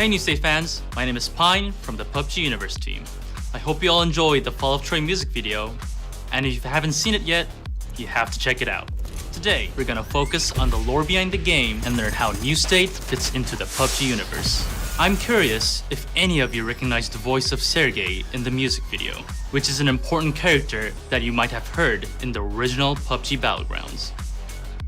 Hey New State fans, my name is Pine from the PUBG Universe team. I hope you all enjoyed the Fall of Troy music video, and if you haven't seen it yet, you have to check it out. Today, we're gonna focus on the lore behind the game and learn how New State fits into the PUBG universe. I'm curious if any of you recognize the voice of Sergey in the music video, which is an important character that you might have heard in the original PUBG Battlegrounds.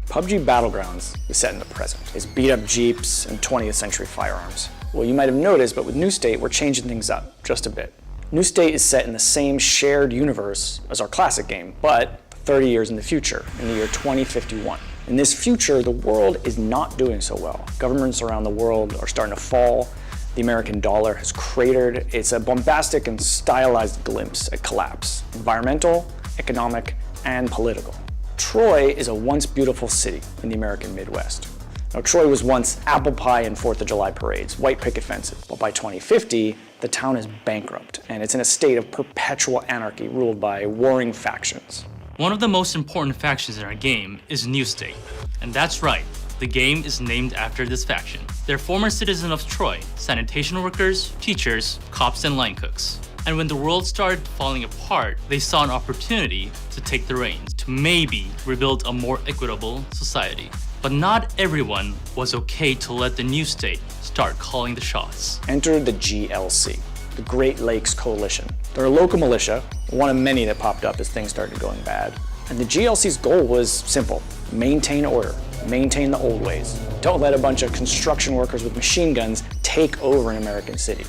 PUBG Battlegrounds is set in the present. It's beat-up jeeps and 20th century firearms. Well, you might have noticed, but with New State, we're changing things up just a bit. New State is set in the same shared universe as our classic game, but 30 years in the future, in the year 2051. In this future, the world is not doing so well. Governments around the world are starting to fall. The American dollar has cratered. It's a bombastic and stylized glimpse at collapse, environmental, economic, and political. Troy is a once beautiful city in the American Midwest. Now, Troy was once apple pie and 4th of July parades, white picket fences, but by 2050, the town is bankrupt, and it's in a state of perpetual anarchy ruled by warring factions. One of the most important factions in our game is New State, and that's right, the game is named after this faction. They're former citizens of Troy, sanitation workers, teachers, cops, and line cooks. And when the world started falling apart, they saw an opportunity to take the reins, to maybe rebuild a more equitable society. But not everyone was okay to let the New State start calling the shots. Enter the GLC, the Great Lakes Coalition. They're a local militia, one of many that popped up as things started going bad. And the GLC's goal was simple: maintain order, maintain the old ways. Don't let a bunch of construction workers with machine guns take over an American city.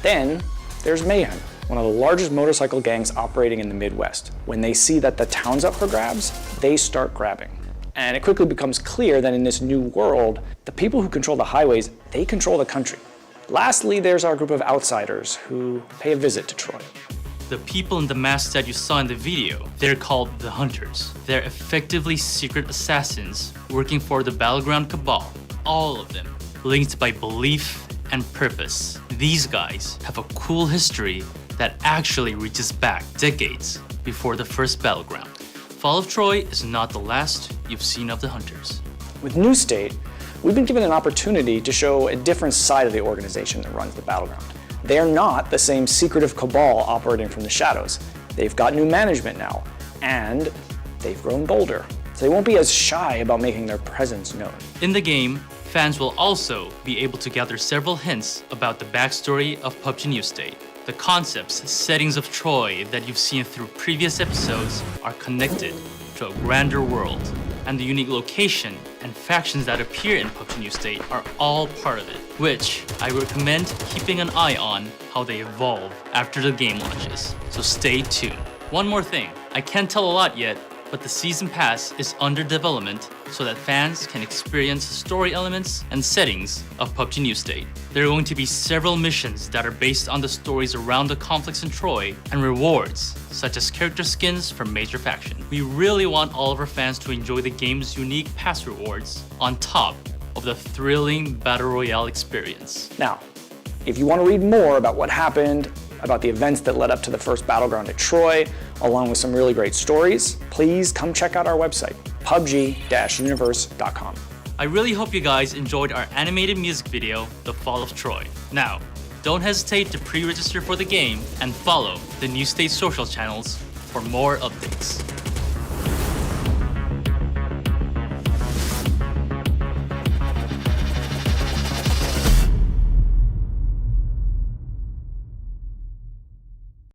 Then there's Mayhem, one of the largest motorcycle gangs operating in the Midwest. When they see that the town's up for grabs, they start grabbing. And it quickly becomes clear that in this new world, the people who control the highways, they control the country. Lastly, there's our group of outsiders who pay a visit to Troy. The people in the masks that you saw in the video, they're called the Hunters. They're effectively secret assassins working for the Battleground Cabal, all of them linked by belief and purpose. These guys have a cool history that actually reaches back decades before the first Battleground. Fall of Troy is not the last you've seen of the Hunters. With New State, we've been given an opportunity to show a different side of the organization that runs the Battleground. They're not the same secretive cabal operating from the shadows. They've got new management now, and they've grown bolder. So they won't be as shy about making their presence known. In the game, fans will also be able to gather several hints about the backstory of PUBG New State. The concepts, settings of Troy that you've seen through previous episodes are connected to a grander world, and the unique location and factions that appear in PUBG New State are all part of it, which I recommend keeping an eye on how they evolve after the game launches, so stay tuned. One more thing, I can't tell a lot yet, but the Season Pass is under development so that fans can experience story elements and settings of PUBG New State. There are going to be several missions that are based on the stories around the conflicts in Troy, and rewards such as character skins from major factions. We really want all of our fans to enjoy the game's unique pass rewards on top of the thrilling Battle Royale experience. Now, if you want to read more about what happened, about the events that led up to the first Battleground at Troy, along with some really great stories, please come check out our website, pubg-universe.com. I really hope you guys enjoyed our animated music video, The Fall of Troy. Now, don't hesitate to pre-register for the game and follow the New State social channels for more updates.